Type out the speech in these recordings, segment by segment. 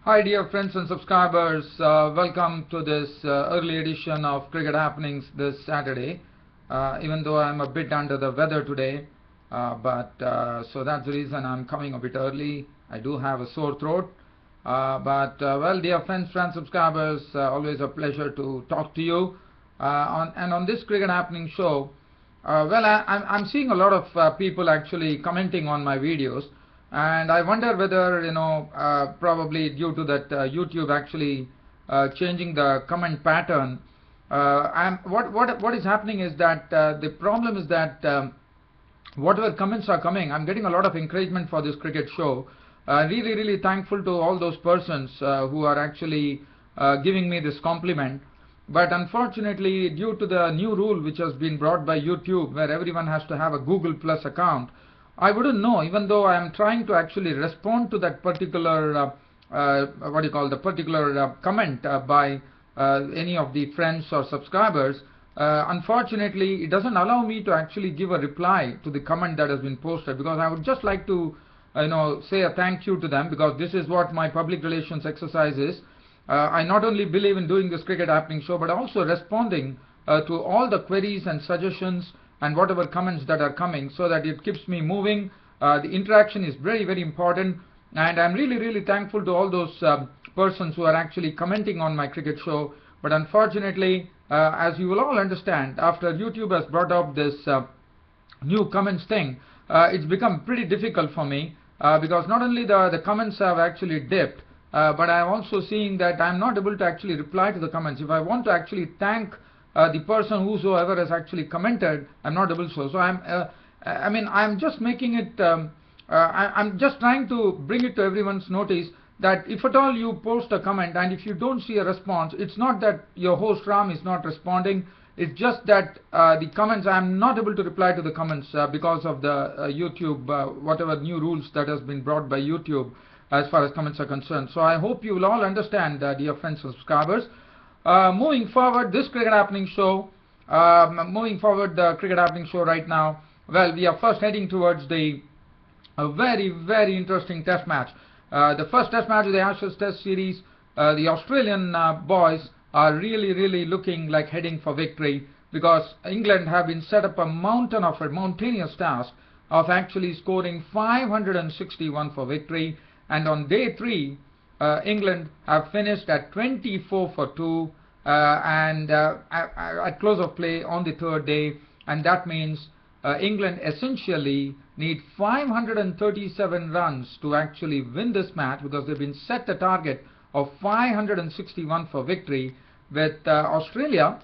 Hi dear friends and subscribers, welcome to this early edition of Cricket Happenings this Saturday. Even though I'm a bit under the weather today, so that's the reason I'm coming a bit early. I do have a sore throat, well, dear friends and subscribers, always a pleasure to talk to you. On this Cricket Happening show, I'm seeing a lot of people actually commenting on my videos. And I wonder whether, probably due to that YouTube actually changing the comment pattern, what is happening is that the problem is that whatever comments are coming, I'm getting a lot of encouragement for this cricket show. Really thankful to all those persons who are actually giving me this compliment. But unfortunately, due to the new rule which has been brought by YouTube, where everyone has to have a Google Plus account, I wouldn't know, even though I am trying to actually respond to that particular comment by any of the friends or subscribers. Unfortunately, it doesn't allow me to actually give a reply to the comment that has been posted, because I would just like to say a thank you to them, because this is what my public relations exercise is. I not only believe in doing this Cricket Happening show, but also responding to all the queries and suggestions and whatever comments that are coming, so that it keeps me moving. The interaction is very important, and I'm really thankful to all those persons who are actually commenting on my cricket show. But unfortunately, as you will all understand, after YouTube has brought up this new comments thing, it's become pretty difficult for me, because not only the comments have actually dipped, but I'm also seeing that I'm not able to actually reply to the comments. If I want to actually thank the person whosoever has actually commented, I'm not able to. So I'm just making it, I'm just trying to bring it to everyone's notice that if at all you post a comment and if you don't see a response, it's not that your host Ram is not responding. It's just that the comments, I'm not able to reply to the comments because of the YouTube, whatever new rules that has been brought by YouTube as far as comments are concerned. So I hope you will all understand, dear friends and subscribers. Moving forward, this Cricket Happening show, the Cricket Happening show right now, well, we are first heading towards the very interesting test match. The first test match of the Ashes Test Series. The Australian boys are really looking like heading for victory, because England have been set up a mountainous task of actually scoring 561 for victory. And on day 3, England have finished at 24 for 2 at close of play on the 3rd day, and that means England essentially need 537 runs to actually win this match, because they've been set a target of 561 for victory, with Australia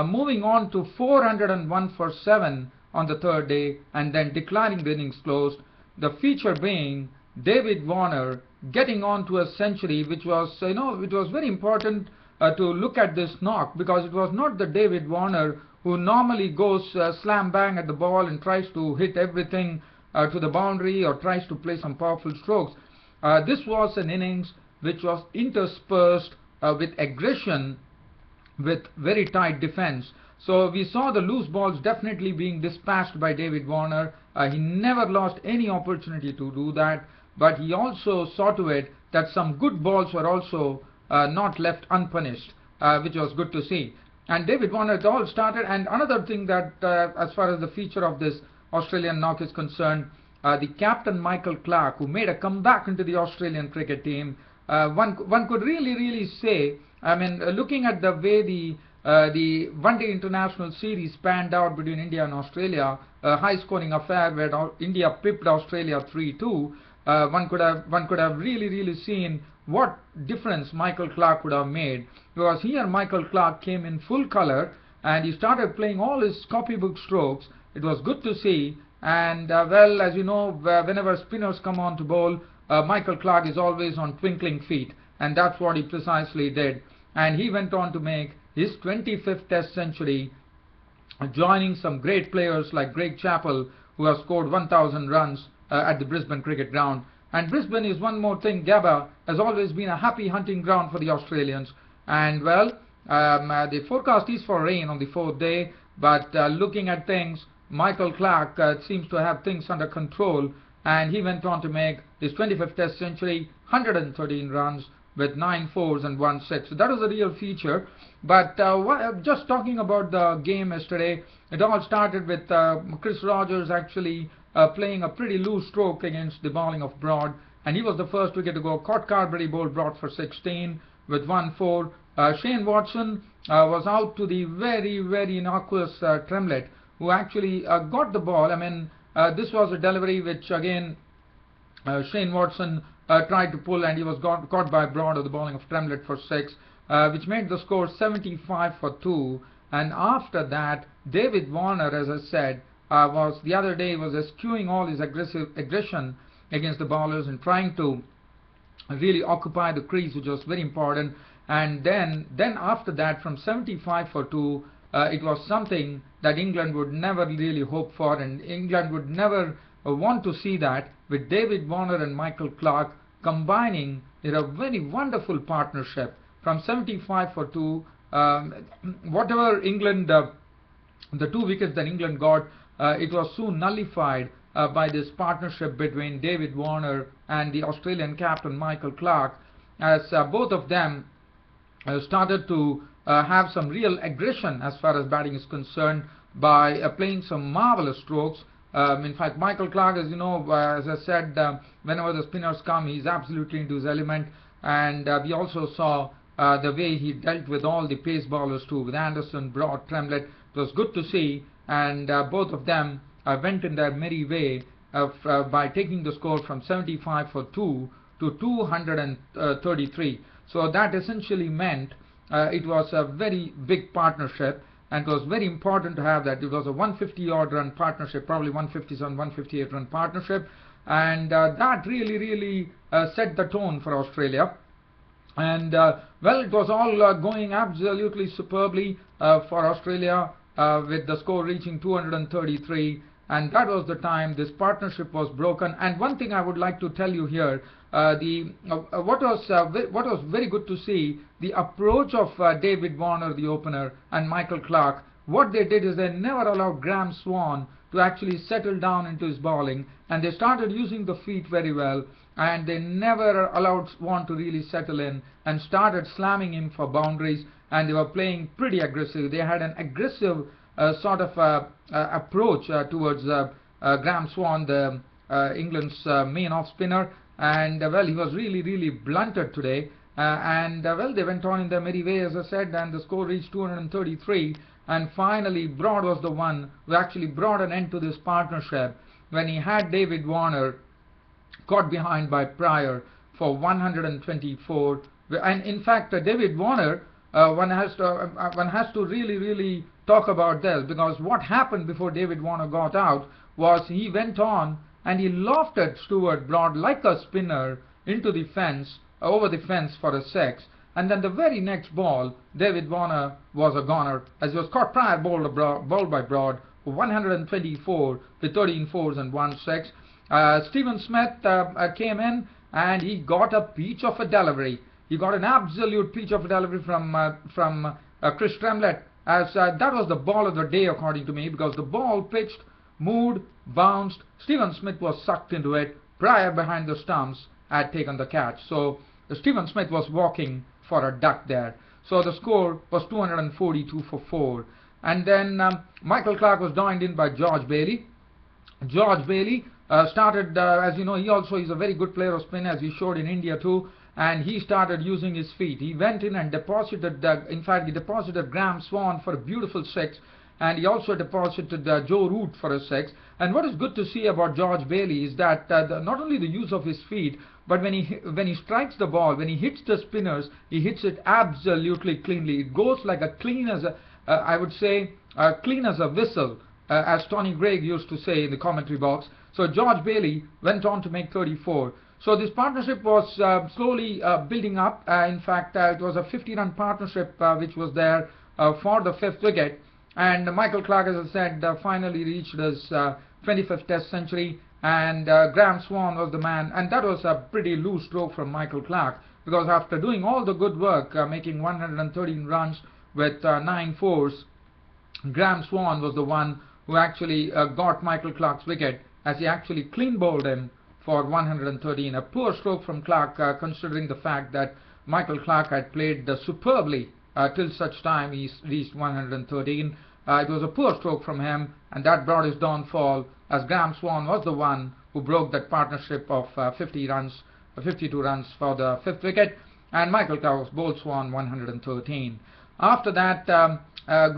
moving on to 401 for 7 on the 3rd day and then declaring the innings closed. The feature being David Warner getting on to a century, which was it was very important to look at this knock, because it was not the David Warner who normally goes slam bang at the ball and tries to hit everything to the boundary or tries to play some powerful strokes. This was an innings which was interspersed with aggression, with very tight defense. So we saw the loose balls definitely being dispatched by David Warner. He never lost any opportunity to do that, but he also saw to it that some good balls were also not left unpunished, which was good to see. And David Warner, it all started. And another thing that as far as the feature of this Australian knock is concerned, the captain Michael Clarke, who made a comeback into the Australian cricket team, one could really say, I mean, looking at the way the one-day international series panned out between India and Australia, a high-scoring affair where India pipped Australia 3-2, one could have really seen what difference Michael Clarke would have made, because here Michael Clarke came in full color and he started playing all his copybook strokes. It was good to see. And well, as you know, whenever spinners come on to bowl, Michael Clarke is always on twinkling feet, and that's what he precisely did. And he went on to make his 25th Test century, joining some great players like Greg Chappell, who have scored 1,000 runs at the Brisbane Cricket Ground. And Brisbane is one more thing. Gabba has always been a happy hunting ground for the Australians. And well, the forecast is for rain on the 4th day, but looking at things, Michael Clarke seems to have things under control, and he went on to make his 25th Test century, 113 runs, with 9 fours and 1 6. So that was a real feature. But just talking about the game yesterday, it all started with Chris Rogers actually playing a pretty loose stroke against the bowling of Broad, and he was the first wicket to go. Caught Carberry bowled Broad for 16 with 1 4. Shane Watson was out to the very innocuous Tremlett, who actually got the ball. I mean, this was a delivery which again Shane Watson tried to pull, and he was caught by Broad of the bowling of Tremlett for 6, which made the score 75 for 2. And after that, David Warner, as I said, was the other day was eschewing all his aggression against the bowlers and trying to really occupy the crease, which was very important. And then after that, from 75 for 2, it was something that England would never really hope for, and England would never want to see that, with David Warner and Michael Clarke combining in a very wonderful partnership from 75 for 2. Whatever England, the 2 wickets that England got, it was soon nullified by this partnership between David Warner and the Australian captain Michael Clarke, as both of them started to have some real aggression as far as batting is concerned by playing some marvelous strokes. In fact, Michael Clarke, as you know, as I said, whenever the spinners come, he's absolutely into his element. And we also saw the way he dealt with all the pace bowlers too, with Anderson, Broad, Tremlett. It was good to see, and both of them went in their merry way by taking the score from 75 for 2 to 233. So that essentially meant it was a very big partnership, and it was very important to have that. It was a 150 odd run partnership, probably 157, 158 run partnership, and that really set the tone for Australia. And well, it was all going absolutely superbly for Australia, with the score reaching 233, and that was the time this partnership was broken. And one thing I would like to tell you here, what was very good to see, the approach of David Warner, the opener, and Michael Clarke. What they did is they never allowed Graham Swan to actually settle down into his bowling, and they started using the feet very well, and they never allowed Swan to really settle in and started slamming him for boundaries, and they were playing pretty aggressive. They had an aggressive sort of approach towards Graham Swan, the England's main off spinner, and well, he was really blunted today, and well, they went on in their merry way, as I said, and the score reached 233. And finally, Broad was the one who actually brought an end to this partnership when he had David Warner caught behind by Pryor for 124. And in fact, David Warner, one has to really talk about this, because what happened before David Warner got out was he went on and he lofted Stuart Broad like a spinner into the fence, over the fence for a 6. And then the very next ball, David Warner was a goner, as he was caught. Pryor bowled by Broad for 124 with 13 fours and 1 6. Stephen Smith came in and he got a peach of a delivery. He got an absolute peach of a delivery from Chris Tremlett, as that was the ball of the day according to me, because the ball pitched, moved, bounced. Stephen Smith was sucked into it. Pryor behind the stumps had taken the catch. So Stephen Smith was walking for a duck there. So the score was 242 for 4. And then Michael Clarke was joined in by George Bailey. George Bailey started, as you know, he also is a very good player of spin, as he showed in India too, and he started using his feet. He went in and deposited, in fact, he deposited Graham Swan for a beautiful 6, and he also deposited Joe Root for a 6. And what is good to see about George Bailey is that not only the use of his feet, but when he strikes the ball, when he hits the spinners, he hits it absolutely cleanly. It goes like a clean as a, I would say, clean as a whistle, as Tony Greig used to say in the commentary box. So George Bailey went on to make 34. So this partnership was slowly building up. In fact, it was a 50-run partnership which was there for the 5th wicket. And Michael Clarke, as I said, finally reached his 25th Test century. And Graham Swan was the man, and that was a pretty loose stroke from Michael Clarke, because after doing all the good work, making 113 runs with 9 fours, Graham Swan was the one who actually got Michael Clarke's wicket, as he actually clean bowled him for 113. A poor stroke from Clarke, considering the fact that Michael Clarke had played superbly till such time he reached 113. It was a poor stroke from him, and that brought his downfall, as Graham Swan was the one who broke that partnership of 52 runs for the 5th wicket, and Michael Clarke was bowled Swan 113. After that,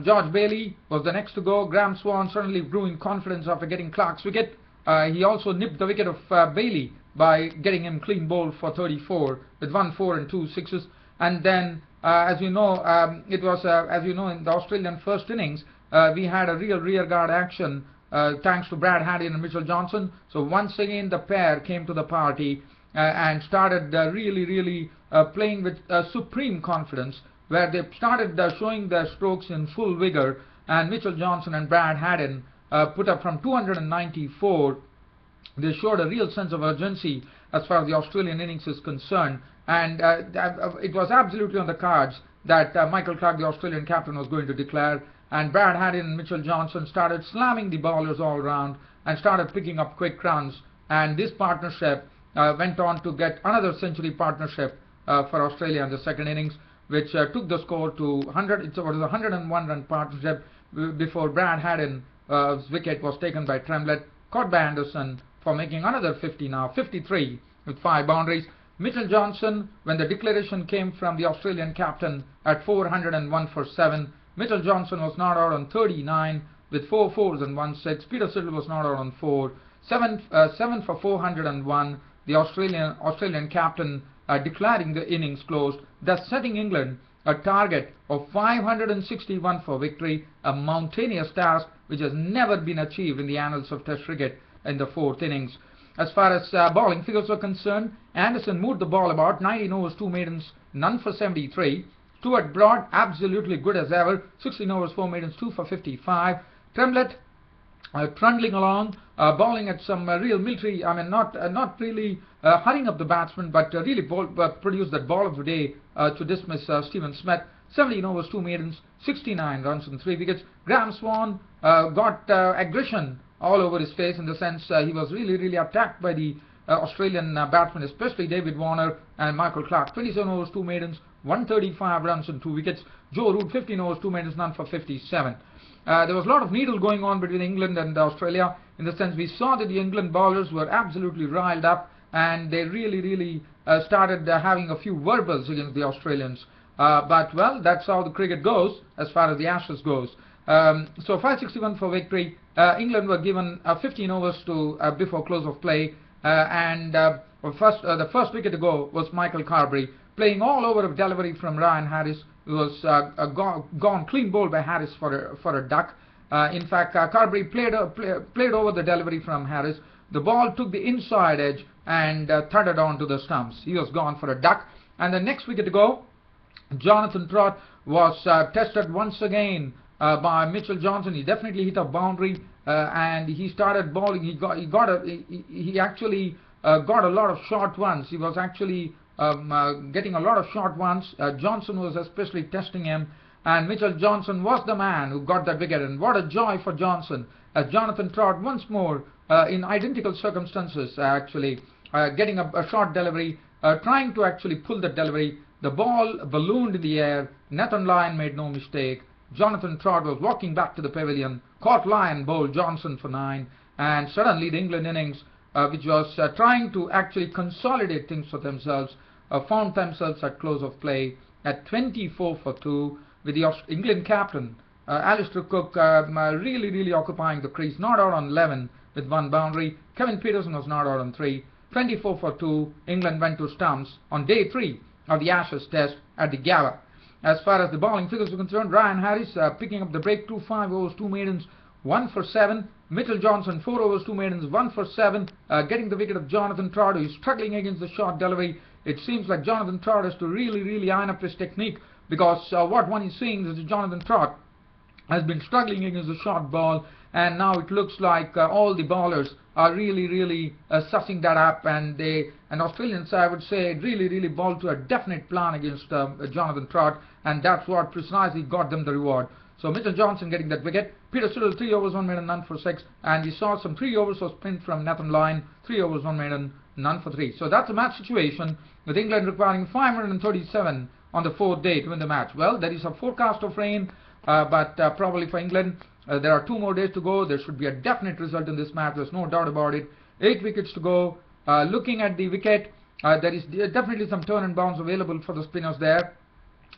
George Bailey was the next to go. Graham Swan suddenly grew in confidence after getting Clarke's wicket. He also nipped the wicket of Bailey by getting him clean bowled for 34 with 1 4 and 2 sixes. And then, as you know, in the Australian first innings, we had a real rearguard action thanks to Brad Haddin and Mitchell Johnson. So once again the pair came to the party and started really playing with supreme confidence, where they started showing their strokes in full vigor, and Mitchell Johnson and Brad Haddin put up from 294. They showed a real sense of urgency as far as the Australian innings is concerned, and it was absolutely on the cards that Michael Clarke, the Australian captain, was going to declare, and Brad Haddin and Mitchell Johnson started slamming the bowlers all round and started picking up quick runs, and this partnership went on to get another century partnership for Australia in the second innings, which took the score to 100. It was a 101-run partnership before Brad Haddin's wicket was taken by Tremlett, caught by Anderson for making another 50 now, 53 with 5 boundaries. Mitchell Johnson, when the declaration came from the Australian captain at 401 for 7, Mitchell Johnson was not out on 39 with 4 fours and 1 6. Peter Siddle was not out on 4. 7 for 401. The Australian captain declaring the innings closed, thus setting England a target of 561 for victory, a mountainous task which has never been achieved in the annals of Test cricket in the 4th innings. As far as bowling figures were concerned, Anderson moved the ball about, 19 overs, 2 maidens, none for 73. Stuart Broad, absolutely good as ever, 16 overs, 4 maidens, 2 for 55. Tremlett trundling along, bowling at some real military, not really hurrying up the batsman, but really produced that ball of the day to dismiss Stephen Smith. 17 overs, 2 maidens, 69 runs and 3 wickets. Graham Swan got aggression all over his face, in the sense he was really attacked by the Australian batsmen, especially David Warner and Michael Clarke. 27 overs, 2 maidens, 135 runs and 2 wickets. Joe Root, 15 overs, 2 maidens, none for 57. There was a lot of needle going on between England and Australia, in the sense we saw that the England bowlers were absolutely riled up, and they really started having a few verbals against the Australians. But well, that's how the cricket goes as far as the Ashes goes. So 561 for victory. England were given 15 overs to before close of play, and the first wicket to go was Michael Carberry, playing all over a delivery from Ryan Harris. It was gone clean bowled by Harris for a duck. In fact, Carberry played over the delivery from Harris. The ball took the inside edge and thudded onto the stumps. He was gone for a duck. And the next wicket to go, Jonathan Trott was tested once again by Mitchell Johnson. He definitely hit a boundary, and he started bowling. He actually got a lot of short ones. He was actually getting a lot of short ones. Johnson was especially testing him, and Mitchell Johnson was the man who got that wicket. And what a joy for Johnson, as Jonathan Trott once more in identical circumstances actually getting a short delivery, trying to actually pull the delivery. The ball ballooned in the air. Nathan Lyon made no mistake. Jonathan Trott was walking back to the pavilion, caught Lyon, bowled Johnson for 9, and suddenly the England innings, which was trying to actually consolidate things for themselves, found themselves at close of play at 24 for 2, with the England captain Alistair Cook really occupying the crease, not out on 11 with 1 boundary. Kevin Pietersen was not out on 3. 24 for 2, England went to stumps on day 3 of the Ashes Test at the Gabba. As far as the bowling figures are concerned, Ryan Harris picking up the breakthrough, 5 overs, 2 maidens, 1 for 7. Mitchell Johnson, 4 overs, 2 maidens, 1 for 7, getting the wicket of Jonathan Trott, who is struggling against the short delivery. It seems like Jonathan Trott has to really iron up his technique, because what one is seeing is that Jonathan Trott has been struggling against the short ball, and now it looks like all the bowlers are really sussing that up, and Australians, I would say, really bowled to a definite plan against Jonathan Trott, and that's what precisely got them the reward. So Mitchell Johnson getting that wicket. Peter Siddle 3 overs 1 maiden none for 6, and we saw some 3 overs of sprint from Nathan Lyon, 3 overs 1 maiden none for 3. So that's the match situation, with England requiring 537 on the 4th day to win the match. Well, there is a forecast of rain, but probably for England there are 2 more days to go. There should be a definite result in this match, there's no doubt about it. 8 wickets to go. Looking at the wicket, there is definitely some turn and bounce available for the spinners there.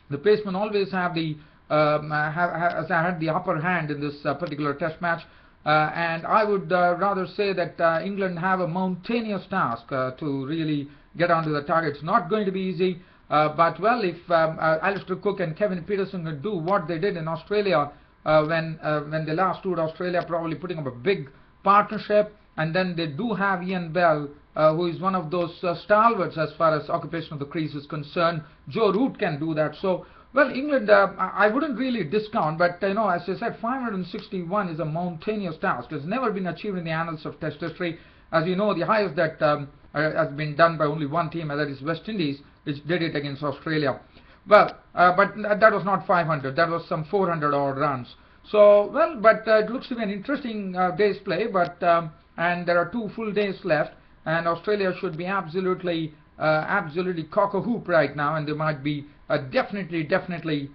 The pacemen always have the had the upper hand in this particular test match, and I would rather say that England have a mountainous task to really get onto the target. It's not going to be easy, but well, if Alistair Cook and Kevin Pietersen can do what they did in Australia when they last toured Australia, probably putting up a big partnership, and then they do have Ian Bell, who is one of those stalwarts as far as occupation of the crease is concerned. Joe Root can do that. So, well, England, I wouldn't really discount, but as I said, 561 is a mountainous task. It's never been achieved in the annals of Test history. As you know, the highest that has been done by only one team, and that is West Indies, which did it against Australia. Well, but that was not 500. That was some 400 odd runs. So, well, but it looks to be an interesting day's play. But and there are 2 full days left, and Australia should be absolutely cock-a-hoop right now, and they might be definitely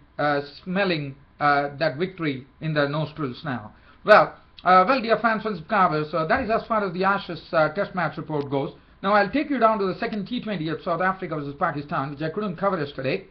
smelling that victory in their nostrils now. Well, dear fans and subscribers, that is as far as the Ashes Test match report goes. Now I'll take you down to the second T20 of South Africa versus Pakistan, which I couldn't cover yesterday.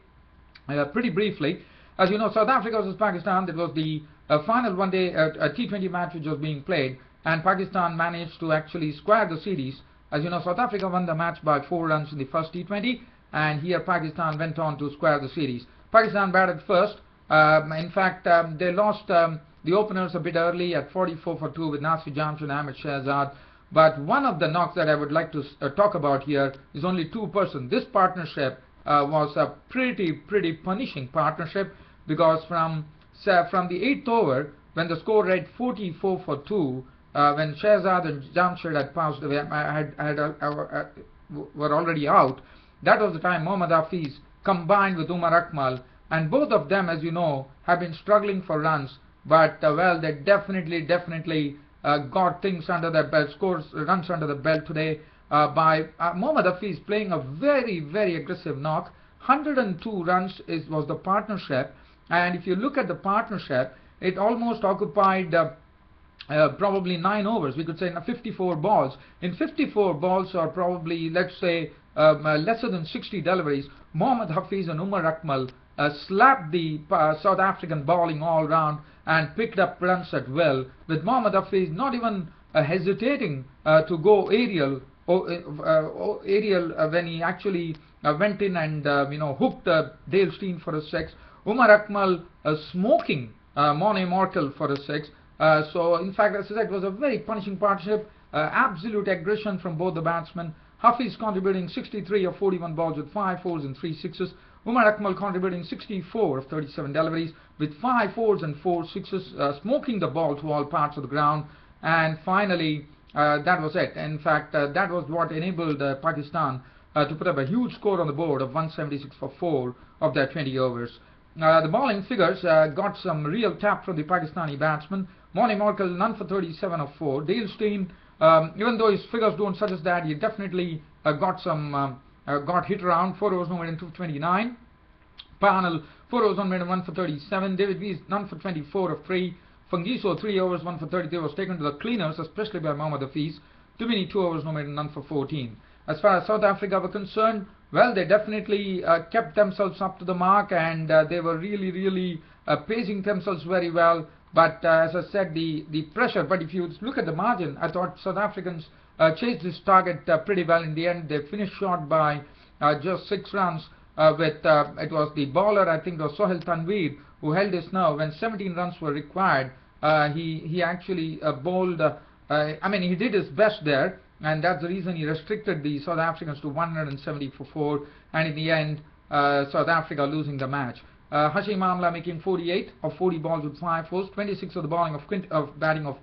Pretty briefly, as you know, South Africa versus Pakistan, that was the final one-day T20 match which was being played, and Pakistan managed to actually square the series. As you know, South Africa won the match by 4 runs in the first T20, and here Pakistan went on to square the series. Pakistan batted first. In fact, they lost the openers a bit early at 44 for 2 with Nasir Jamshid and Ahmed Shahzad. But one of the knocks that I would like to talk about here is only 2 persons. This partnership was a pretty punishing partnership, because from the 8th over, when the score read 44 for 2, when Shahzad and Jamshid had passed away, were already out, that was the time Mohammad Hafiz combined with Umar Akmal, and both of them, as you know, have been struggling for runs, but well, they definitely got things under their belt, runs under the belt today by Mohammad Hafiz playing a very aggressive knock. 102 runs was the partnership, and if you look at the partnership, it almost occupied probably 9 overs. We could say 54 balls. In 54 balls, or probably, let's say, lesser than 60 deliveries, Mohammad Hafiz and Umar Akmal slapped the South African bowling all round and picked up runs at will, with Mohammad Hafiz not even hesitating to go aerial when he actually went in and hooked Dale Steyn for a 6. Umar Akmal smoking Morne Morkel for a 6. So in fact, as I said, it was a very punishing partnership. Absolute aggression from both the batsmen. Hafiz contributing 63 of 41 balls with 5 fours and 3 sixes. Umar Akmal contributing 64 of 37 deliveries with 5 fours and 4 sixes, smoking the ball to all parts of the ground. And finally, that was it. In fact, that was what enabled Pakistan to put up a huge score on the board of 176 for 4 of their 20 overs. The bowling figures got some real tap from the Pakistani batsmen. Morne Morkel none for 37 of 4. Dale Steyn, even though his figures don't suggest that, he definitely got hit around. 4 overs no more than 229. Parnell 4 overs 1 made 1 for 37. David Wiese none for 24 of 3. Fungiso 3 overs 1 for 33 was taken to the cleaners, especially by Mohammad Hafiz. Dumini 2 overs no made none for 14. As far as South Africa were concerned, well, they definitely kept themselves up to the mark, and they were really pacing themselves very well. But as I said, the pressure, but if you look at the margin, I thought South Africans chased this target pretty well. In the end, they finished short by just 6 runs with, it was the bowler, I think it was Sohail Tanveer, who held his nerve. When 17 runs were required, he actually bowled, he did his best there, and that's the reason he restricted the South Africans to 170 for 4, and in the end, South Africa losing the match. Hashim Amla making 48 of 40 balls with 5 fours, 26 of the bowling of batting of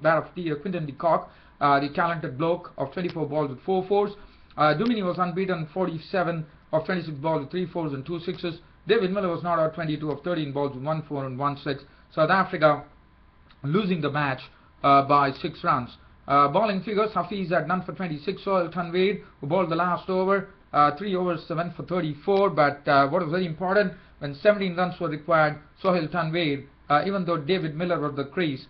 Quinton de Kock, the talented bloke, of 24 balls with 4 fours. Dumini was unbeaten, 47 of 26 balls with 3 fours and 2 sixes. David Miller was not out, 22 of 13 balls, 1-4 and 1-6. South Africa losing the match by 6 runs. Bowling figures, Hafiz had none for 26, Sohail Tanveer, who bowled the last over, 3 overs, 7 for 34, but what was very important, when 17 runs were required, Sohail Tanveer, even though David Miller was the crease,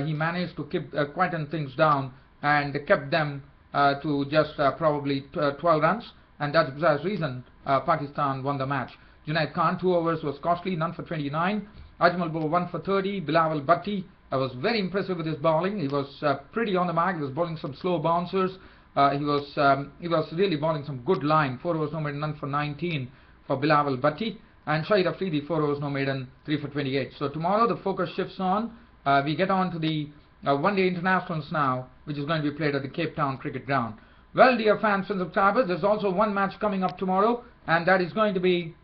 he managed to keep quieten things down and kept them to just probably 12 runs, and that's the precise reason Pakistan won the match. Junaid Khan, 2 overs was costly, none for 29. Ajmal Bol 1 for 30. Bilawal Bhatti was very impressive with his bowling. He was pretty on the mark. He was bowling some slow bouncers. He was really bowling some good line. 4 overs no maiden, none for 19 for Bilawal Bhatti. And Shahid Afridi, 4 overs no maiden, 3 for 28. So tomorrow the focus shifts on. We get on to the one-day internationals now, which is going to be played at the Cape Town Cricket Ground. Well, dear fans and subscribers, there's also one match coming up tomorrow, and that is going to be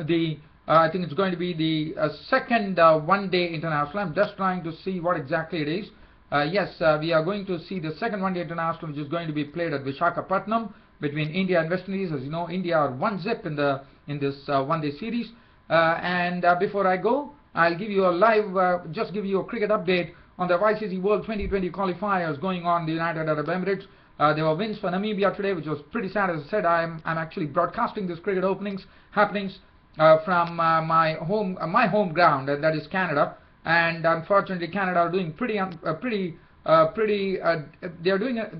the I think it's going to be the second one-day international. I'm just trying to see what exactly it is. Yes, we are going to see the second one-day international, which is going to be played at Visakhapatnam between India and West Indies. As you know, India are 1-0 in this one-day series. And before I go, I'll give you a live, just give you a cricket update on the ICC World 2020 qualifiers going on in the United Arab Emirates. There were wins for Namibia today, which was pretty sad. As I said, I'm actually broadcasting this cricket happenings from my home ground, and that is Canada. And unfortunately, Canada are doing they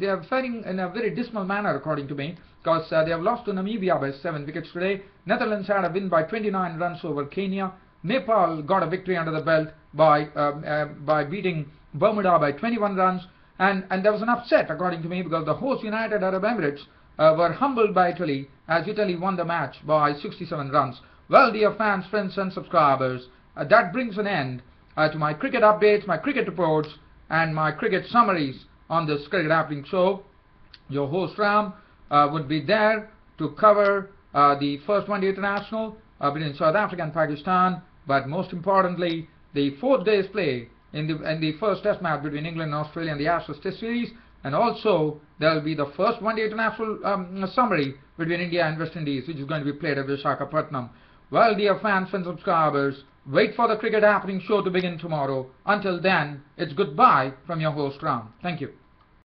are faring in a very dismal manner, according to me, because they have lost to Namibia by 7 wickets today. Netherlands had a win by 29 runs over Kenya. Nepal got a victory under the belt by beating Bermuda by 21 runs. And there was an upset, according to me, because the host United Arab Emirates were humbled by Italy, as Italy won the match by 67 runs. Well, dear fans, friends and subscribers, that brings an end to my cricket updates, my cricket reports, and my cricket summaries on this Cricket Happening show. Your host Ram would be there to cover the first one-day international between South Africa and Pakistan, but most importantly, the 4th day's play in the first test match between England and Australia in the Ashes Test Series, and also there will be the first one-day international summary between India and West Indies, which is going to be played at Visakhapatnam. Well, dear fans and subscribers, wait for the Cricket Happening show to begin tomorrow. Until then, it's goodbye from your host Ram. Thank you.